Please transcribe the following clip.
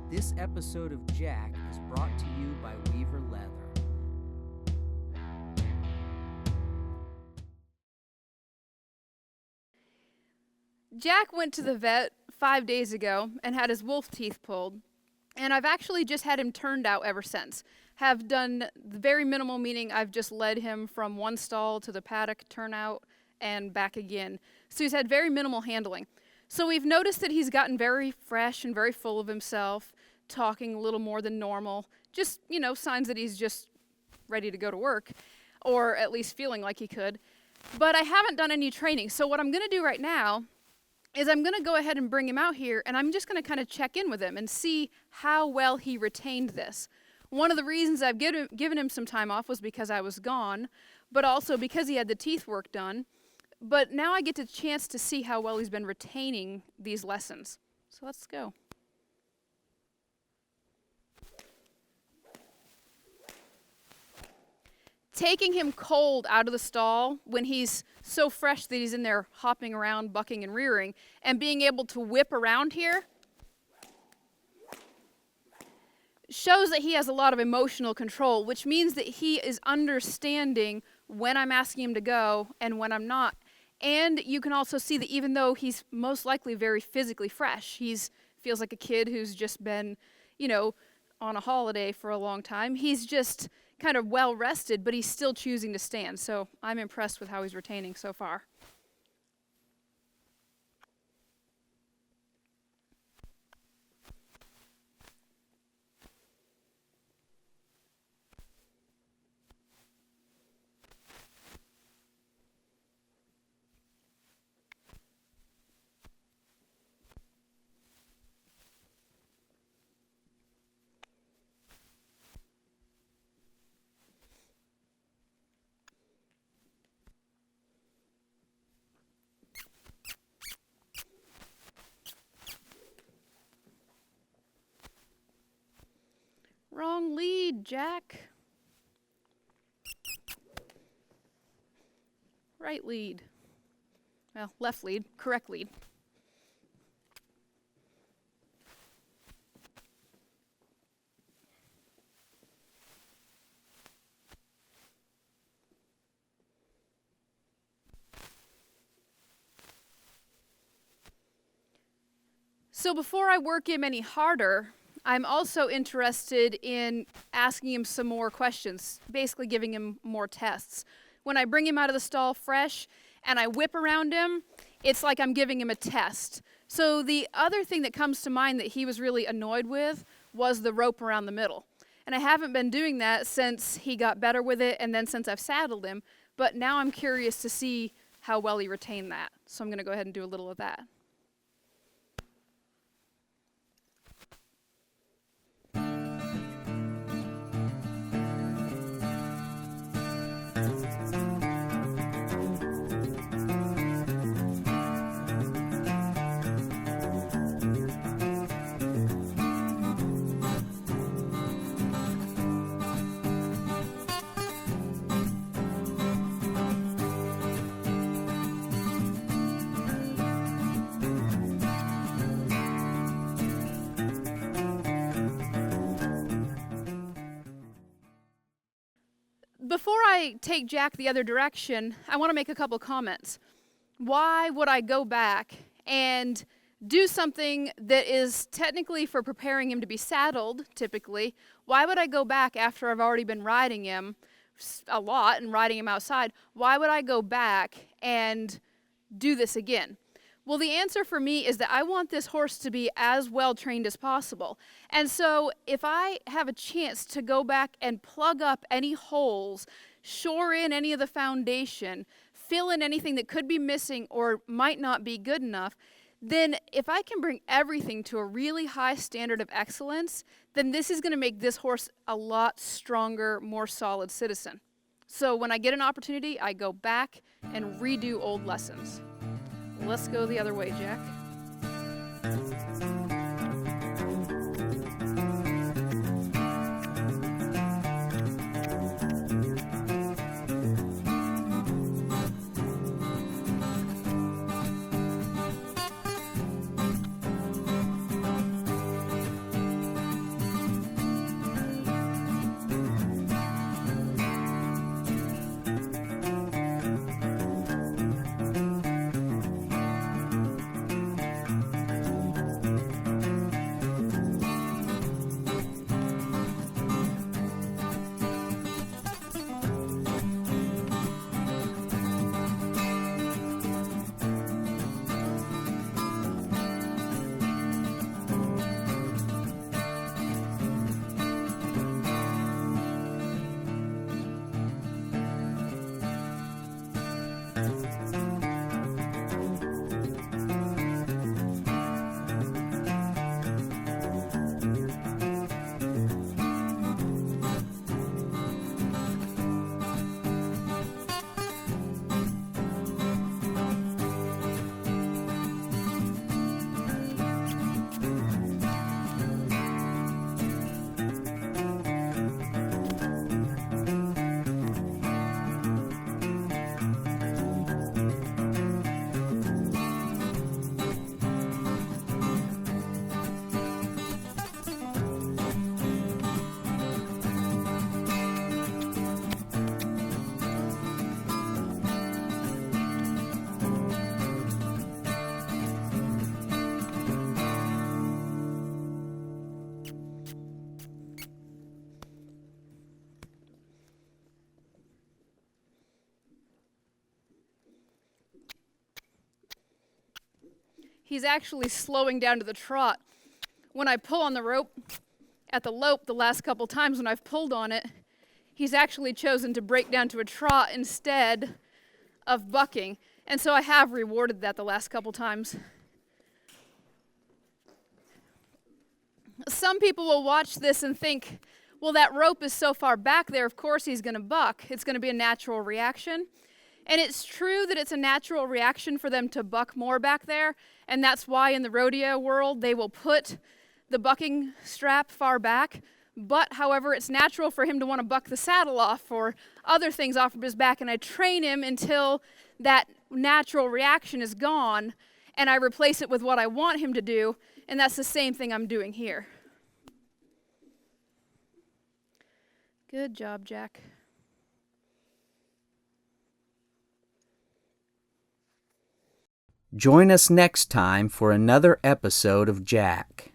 This episode of Jack is brought to you by Weaver Leather. Jack went to the vet 5 days ago and had his wolf teeth pulled, and I've actually just had him turned out ever since. Have done very minimal, meaning I've just led him from one stall to the paddock, turnout, and back again. So he's had very minimal handling. So we've noticed that he's gotten very fresh and very full of himself, talking a little more than normal. Just, signs that he's just ready to go to work, or at least feeling like he could. But I haven't done any training. So what I'm going to do right now is I'm going to go ahead and bring him out here, and I'm just going to kind of check in with him and see how well he retained this. One of the reasons I've given him some time off was because I was gone, but also because he had the teeth work done. But now I get the chance to see how well he's been retaining these lessons. So let's go. Taking him cold out of the stall when he's so fresh that he's in there hopping around, bucking and rearing, and being able to whip around here shows that he has a lot of emotional control, which means that he is understanding when I'm asking him to go and when I'm not. And you can also see that even though he's most likely very physically fresh, feels like a kid who's just been, on a holiday for a long time. He's just kind of well rested, but he's still choosing to stand. So I'm impressed with how he's retaining so far. Wrong lead, Jack. Right lead. Well, left lead, correct lead. So before I work him any harder, I'm also interested in asking him some more questions, basically giving him more tests. When I bring him out of the stall fresh and I whip around him, it's like I'm giving him a test. So the other thing that comes to mind that he was really annoyed with was the rope around the middle. And I haven't been doing that since he got better with it and then since I've saddled him, but now I'm curious to see how well he retained that. So I'm going to go ahead and do a little of that. Before I take Jack the other direction, I want to make a couple comments. Why would I go back and do something that is technically for preparing him to be saddled, typically? Why would I go back after I've already been riding him a lot and riding him outside? Why would I go back and do this again? Well, the answer for me is that I want this horse to be as well trained as possible. And so if I have a chance to go back and plug up any holes, shore in any of the foundation, fill in anything that could be missing or might not be good enough, then if I can bring everything to a really high standard of excellence, then this is going to make this horse a lot stronger, more solid citizen. So when I get an opportunity, I go back and redo old lessons. Let's go the other way, Jack. he's actually slowing down to the trot. When I pull on the rope at the lope the last couple times when I've pulled on it, he's actually chosen to break down to a trot instead of bucking. And so I have rewarded that the last couple times. Some people will watch this and think, well, that rope is so far back there, of course he's going to buck. It's going to be a natural reaction. And it's true that it's a natural reaction for them to buck more back there, and that's why in the rodeo world they will put the bucking strap far back. But, however, it's natural for him to want to buck the saddle off or other things off of his back, and I train him until that natural reaction is gone, and I replace it with what I want him to do, and that's the same thing I'm doing here. Good job, Jack. Join us next time for another episode of Jack.